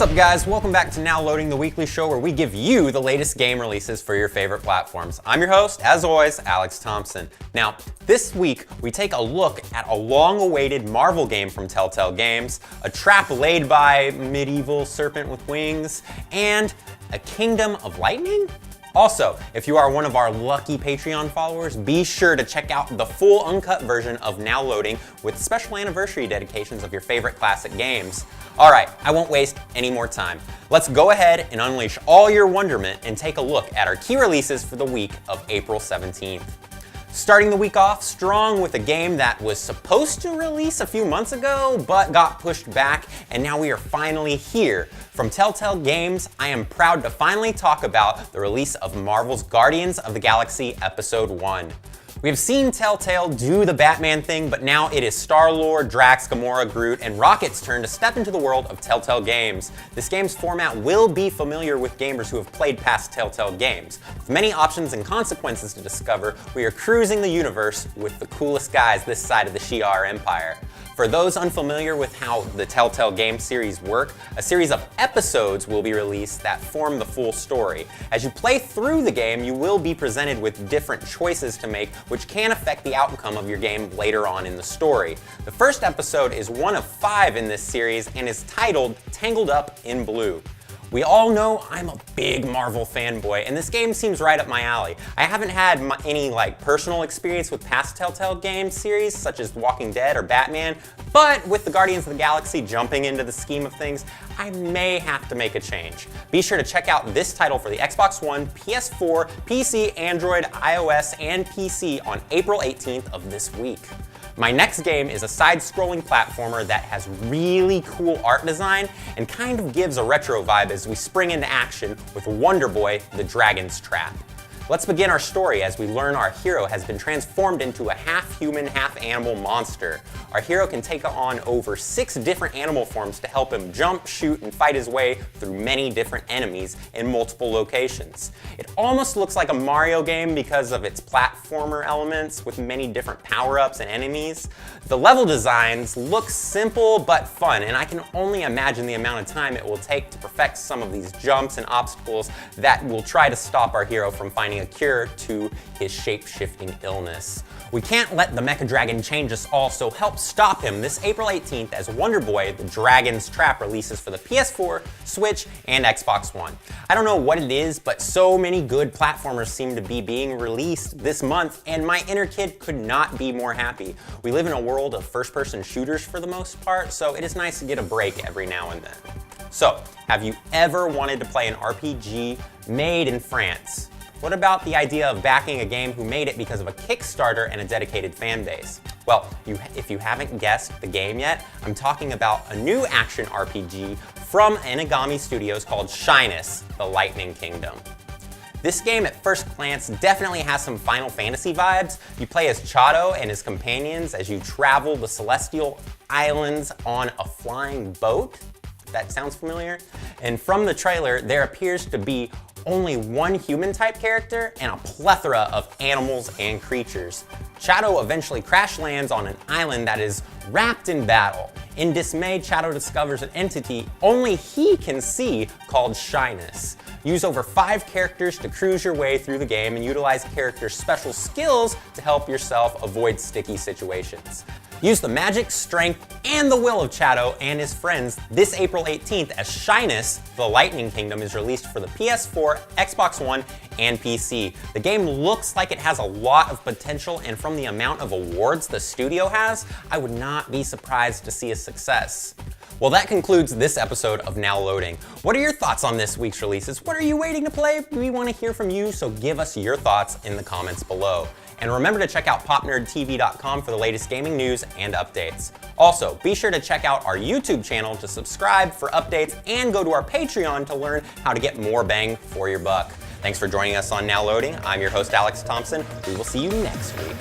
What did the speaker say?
up, guys? Welcome back to Now Loading, the weekly show where we give you the latest game releases for your favorite platforms. I'm your host, as always, Alex Thompson. Now, this week, we take a look at a long-awaited Marvel game from Telltale Games, a trap laid by medieval serpent with wings, and a kingdom of lightning? Also, if you are one of our lucky Patreon followers, be sure to check out the full uncut version of Now Loading with special anniversary dedications of your favorite classic games. Alright, I won't waste any more time. Let's go ahead and unleash all your wonderment and take a look at our key releases for the week of April 17th. Starting the week off strong with a game that was supposed to release a few months ago, but got pushed back, and now we are finally here. From Telltale Games, I am proud to finally talk about the release of Marvel's Guardians of the Galaxy Episode 1. We have seen Telltale do the Batman thing, but now it is Star-Lord, Drax, Gamora, Groot, and Rocket's turn to step into the world of Telltale Games. This game's format will be familiar with gamers who have played past Telltale Games. With many options and consequences to discover, we are cruising the universe with the coolest guys this side of the Shi'ar Empire. For those unfamiliar with how the Telltale Game series work, a series of episodes will be released that form the full story. As you play through the game, you will be presented with different choices to make, which can affect the outcome of your game later on in the story. The first episode is one of 5 in this series and is titled Tangled Up in Blue. We all know I'm a big Marvel fanboy, and this game seems right up my alley. I haven't had any personal experience with past Telltale Games series, such as Walking Dead or Batman, but with the Guardians of the Galaxy jumping into the scheme of things, I may have to make a change. Be sure to check out this title for the Xbox One, PS4, PC, Android, iOS, and PC on April 18th of this week. My next game is a side-scrolling platformer that has really cool art design and kind of gives a retro vibe as we spring into action with Wonderboy, the Dragon's Trap. Let's begin our story as we learn our hero has been transformed into a half-human, half-animal monster. Our hero can take on over 6 different animal forms to help him jump, shoot, and fight his way through many different enemies in multiple locations. It almost looks like a Mario game because of its platformer elements with many different power-ups and enemies. The level designs look simple but fun, and I can only imagine the amount of time it will take to perfect some of these jumps and obstacles that will try to stop our hero from finding a cure to his shape-shifting illness. We can't let the Mecha Dragon change us all, so help stop him this April 18th as Wonderboy, the Dragon's Trap releases for the PS4, Switch, and Xbox One. I don't know what it is, but so many good platformers seem to be being released this month, and my inner kid could not be more happy. We live in a world of first-person shooters for the most part, so it is nice to get a break every now and then. So, have you ever wanted to play an RPG made in France? What about the idea of backing a game who made it because of a Kickstarter and a dedicated fan base? Well, if you haven't guessed the game yet, I'm talking about a new action RPG from Enigami Studios called Shyness, the Lightning Kingdom. This game at first glance definitely has some Final Fantasy vibes. You play as Chado and his companions as you travel the Celestial Islands on a flying boat. That sounds familiar? And from the trailer, there appears to be only one human-type character and a plethora of animals and creatures. Chado eventually crash lands on an island that is wrapped in battle. In dismay, Chado discovers an entity only he can see called Shyness. Use over 5 characters to cruise your way through the game and utilize characters' special skills to help yourself avoid sticky situations. Use the magic, strength, and the will of Chado and his friends this April 18th as Shyness, the Lightning Kingdom is released for the PS4, Xbox One, and PC. The game looks like it has a lot of potential, and from the amount of awards the studio has, I would not be surprised to see a success. Well, that concludes this episode of Now Loading. What are your thoughts on this week's releases? What are you waiting to play? We want to hear from you, so give us your thoughts in the comments below. And remember to check out popnerdtv.com for the latest gaming news and updates. Also, be sure to check out our YouTube channel to subscribe for updates and go to our Patreon to learn how to get more bang for your buck. Thanks for joining us on Now Loading. I'm your host, Alex Thompson. We will see you next week.